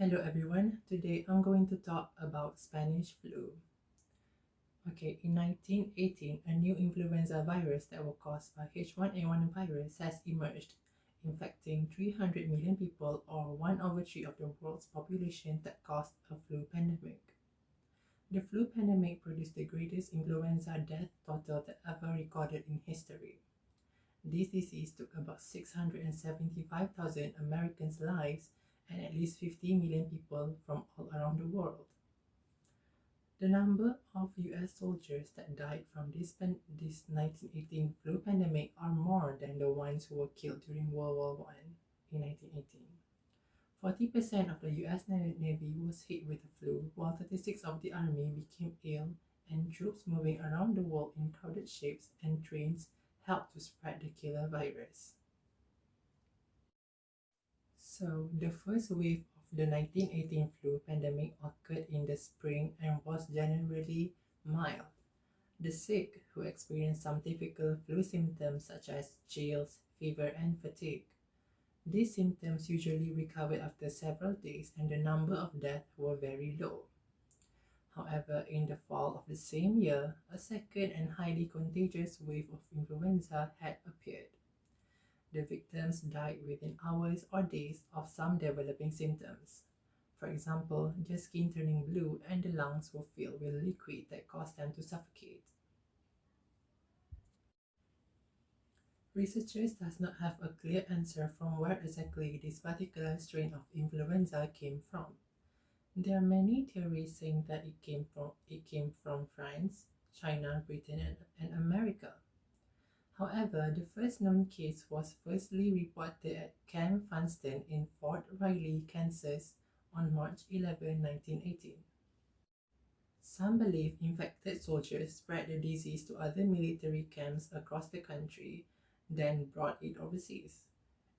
Hello everyone, today I'm going to talk about Spanish flu. Okay, in 1918, a new influenza virus that was caused by H1N1 virus has emerged, infecting 300 million people or 1 over 3 of the world's population that caused a flu pandemic. The flu pandemic produced the greatest influenza death total that ever recorded in history. This disease took about 675,000 Americans' lives and at least 50 million people from all around the world. The number of US soldiers that died from this 1918 flu pandemic are more than the ones who were killed during World War I in 1918. 40% of the US Navy was hit with the flu, while 36% of the Army became ill, and troops moving around the world in crowded ships and trains helped to spread the killer virus. So, the first wave of the 1918 flu pandemic occurred in the spring and was generally mild. The sick, who experienced some typical flu symptoms such as chills, fever, and fatigue. These symptoms usually recovered after several days and the number of deaths were very low. However, in the fall of the same year, a second and highly contagious wave of influenza had appeared. The victims died within hours or days of some developing symptoms. For example, their skin turning blue and the lungs were filled with liquid that caused them to suffocate. Researchers does not have a clear answer from where exactly this particular strain of influenza came from. There are many theories saying that it came from France, China, Britain, and America. However, the first known case was firstly reported at Camp Funston in Fort Riley, Kansas on March 11, 1918. Some believe infected soldiers spread the disease to other military camps across the country, then brought it overseas.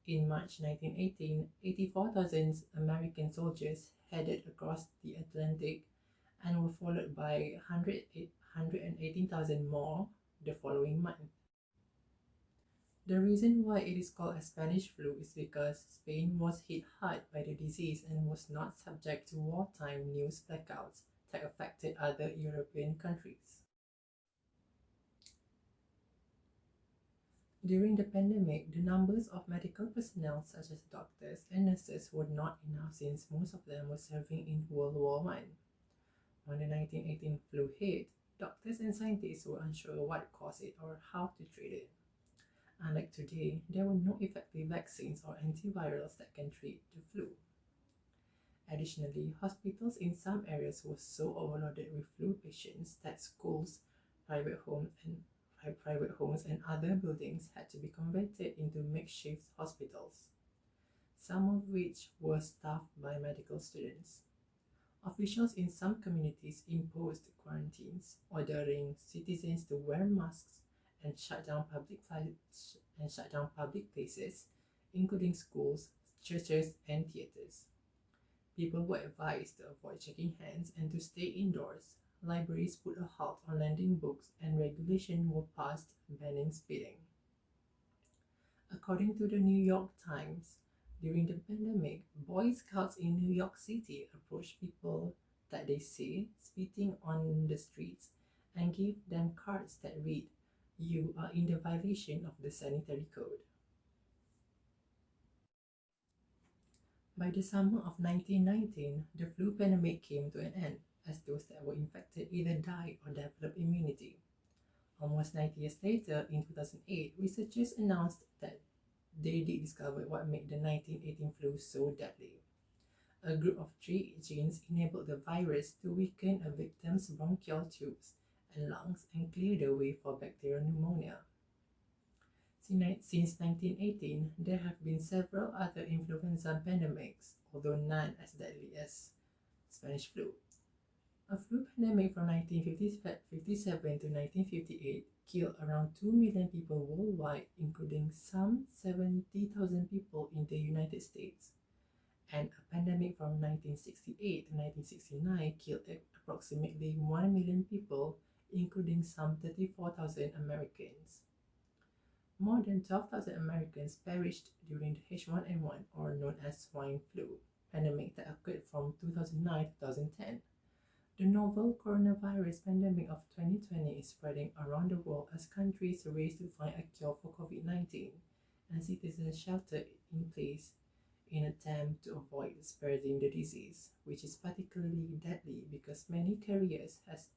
In March 1918, 84,000 American soldiers headed across the Atlantic and were followed by 118,000 more the following month. The reason why it is called a Spanish flu is because Spain was hit hard by the disease and was not subject to wartime news blackouts that affected other European countries. During the pandemic, the numbers of medical personnel such as doctors and nurses were not enough since most of them were serving in World War I. When the 1918 flu hit, doctors and scientists were unsure what caused it or how to treat it. Unlike today, there were no effective vaccines or antivirals that can treat the flu. Additionally, hospitals in some areas were so overloaded with flu patients that schools, private homes, and other buildings had to be converted into makeshift hospitals, some of which were staffed by medical students. Officials in some communities imposed quarantines, ordering citizens to wear masks and shut down public places, including schools, churches, and theaters. People were advised to avoid shaking hands and to stay indoors. Libraries put a halt on lending books, and regulations were passed banning speeding. According to the New York Times, during the pandemic, Boy Scouts in New York City approached people that they see spitting on the streets and gave them cards that read, "You are in the violation of the sanitary code." By the summer of 1919, the flu pandemic came to an end, as those that were infected either died or developed immunity. Almost 90 years later, in 2008, researchers announced that they did discover what made the 1918 flu so deadly. A group of three genes enabled the virus to weaken a victim's bronchial tubes and lungs and clear the way for bacterial pneumonia. Since 1918, there have been several other influenza pandemics, although none as deadly as Spanish flu. A flu pandemic from 1957 to 1958 killed around 2 million people worldwide, including some 70,000 people in the United States. And a pandemic from 1968 to 1969 killed approximately 1 million people, including some 34,000 Americans. More than 12,000 Americans perished during the H1N1, or known as swine flu. pandemic that occurred from 2009 to 2010. The novel coronavirus pandemic of 2020 is spreading around the world as countries race to find a cure for COVID-19 and citizens shelter in place in attempt to avoid spreading the disease, which is particularly deadly because many carriers has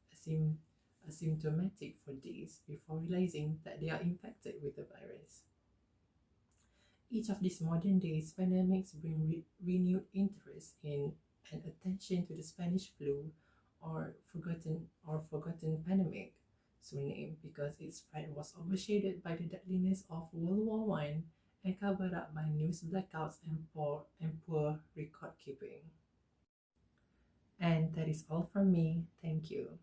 asymptomatic for days before realizing that they are infected with the virus. Each of these modern day pandemics bring renewed interest in and attention to the Spanish flu or forgotten pandemic, so named because its spread was overshadowed by the deadliness of World War One and covered up by news blackouts and poor record keeping. And that is all from me. Thank you.